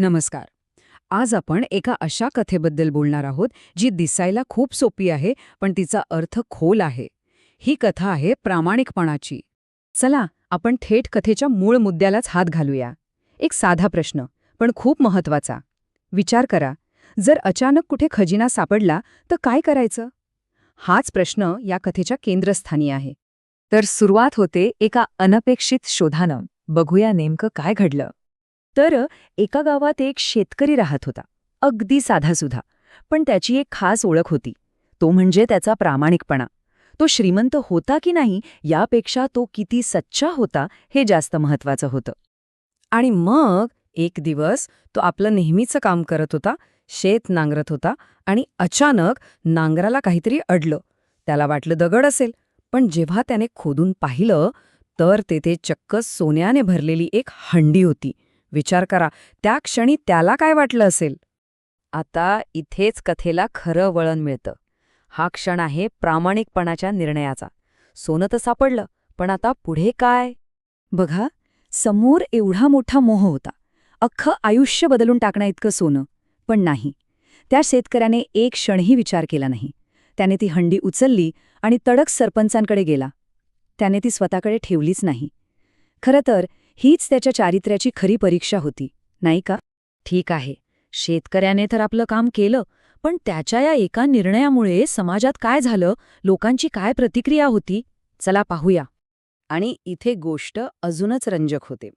नमस्कार. आज आपण एका अशा कथेबद्दल बोलणार आहोत जी दिसायला खूप सोपी आहे, पण तिचा अर्थ खोल आहे. ही कथा आहे प्रामाणिकपणाची. चला आपण थेट कथेच्या मूळ मुद्द्यालाच हात घालूया. एक साधा प्रश्न, पण खूप महत्वाचा. विचार करा, जर अचानक कुठे खजिना सापडला तर काय करायचं? हाच प्रश्न या कथेच्या केंद्रस्थानी आहे. तर सुरुवात होते एका अनपेक्षित शोधानं. बघूया नेमकं काय घडलं. तर एका गावात एक शेतकरी राहत होता. अगदी साधासुधा, पण त्याची एक खास ओळख होती. तो म्हणजे त्याचा प्रामाणिकपणा. तो श्रीमंत होता की नाही यापेक्षा तो किती सच्चा होता हे जास्त महत्वाचं होतं. आणि मग एक दिवस तो आपलं नेहमीचं काम करत होता, शेत नांगरत होता आणि अचानक नांगराला काहीतरी अडलं. त्याला वाटलं दगड असेल, पण जेव्हा त्याने खोदून पाहिलं तर तेथे चक्क सोन्याने भरलेली एक हंडी होती. विचार करा, त्या क्षणी त्याला काय वाटलं असेल? आता इथेच कथेला खरं वळण मिळतं. हा क्षण आहे प्रामाणिकपणाच्या निर्णयाचा. सोनं तर सापडलं, पण आता पुढे काय? बघा, समोर एवढा मोठा मोह होता. अख्खं आयुष्य बदलून टाकण्याइतकं सोनं. पण नाही, त्या शेतकऱ्याने एक क्षणही विचार केला नाही. त्याने ती हंडी उचलली आणि तडक सरपंचांकडे गेला. त्याने ती स्वतःकडे ठेवलीच नाही. खरं तर हीच त्याच्या चारित्र्याची खरी परीक्षा होती, नाही का? ठीक आहे, शेतकऱ्याने तर आपलं काम केलं, पण त्याच्या या एका निर्णयामुळे समाजात काय झालं, लोकांची काय प्रतिक्रिया होती, चला पाहूया. आणि इथे गोष्ट अजूनच रंजक होते.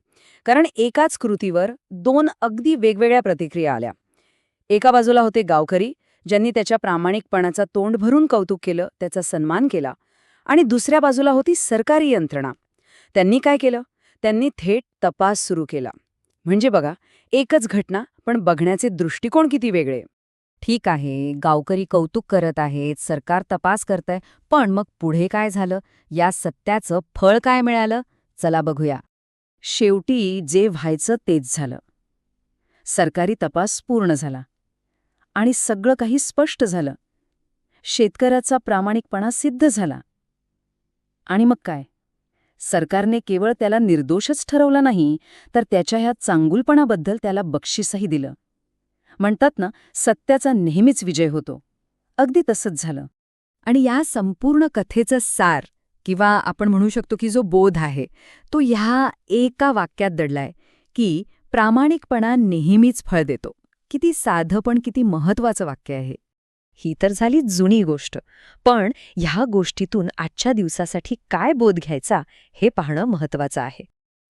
कारण एकाच कृतीवर दोन अगदी वेगवेगळ्या प्रतिक्रिया आल्या. एका बाजूला होते गावकरी, ज्यांनी त्याच्या प्रामाणिकपणाचा तोंड भरून कौतुक केलं, त्याचा सन्मान केला. आणि दुसऱ्या बाजूला होती सरकारी यंत्रणा. त्यांनी काय केलं? त्यांनी थेट तपास सुरू केला. म्हणजे बघा, एकच घटना, पण बघण्याचे दृष्टिकोन किती वेगळे. ठीक आहे, गावकरी कौतुक करत आहेत, सरकार तपास करतंय, पण मग पुढे काय झालं? या सत्याचं फळ काय मिळालं? चला बघूया. शेवटी जे व्हायचं तेच झालं. सरकारी तपास पूर्ण झाला आणि सगळं काही स्पष्ट झालं. शेतकऱ्याचा प्रामाणिकपणा सिद्ध झाला. आणि मग काय? सरकारने केवळ त्याला निर्दोषच ठरवलं नाही, तर त्याच्या ह्या चांगुलपणाबद्दल त्याला बक्षीसही दिलं. म्हणतात ना, सत्याचा नेहमीच विजय होतो. अगदी तसंच झालं. आणि या संपूर्ण कथेचं सार, किंवा आपण म्हणू शकतो की जो बोध आहे, तो ह्या एका वाक्यात दडलाय, की प्रामाणिकपणा नेहमीच फळ देतो. किती साधं पण किती महत्वाचं वाक्य आहे. ही तर झाली जुनी गोष्ट, पण ह्या गोष्टीतून आजच्या दिवसासाठी काय बोध घ्यायचा हे पाहणं महत्वाचं आहे.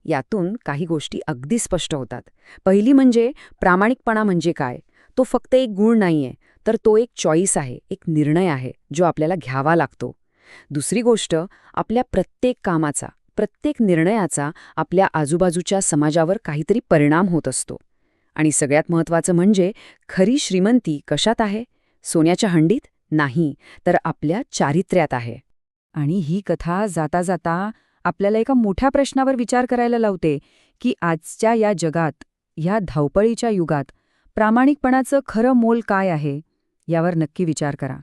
यातून काही गोष्टी अगदी स्पष्ट होतात. पहिली म्हणजे प्रामाणिकपणा म्हणजे काय? तो फक्त एक गुण नाहीये, तर तो एक चॉईस आहे, एक निर्णय आहे, जो आपल्याला घ्यावा लागतो. दुसरी गोष्ट, आपल्या प्रत्येक कामाचा, प्रत्येक निर्णयाचा आपल्या आजूबाजूच्या समाजावर काहीतरी परिणाम होत असतो. आणि सगळ्यात महत्त्वाचं म्हणजे खरी श्रीमंती कशात आहे? सोन्याच्या हंडीत नाही, तर आपल्या चारित्र्यात आहे. आणि ही कथा जाता जाता आपल्याला एका मोठ्या प्रश्नावर विचार करायला लावते, की आजच्या या जगात, ह्या धावपळीच्या युगात प्रामाणिकपणाचं खरं मोल काय आहे, यावर नक्की विचार करा.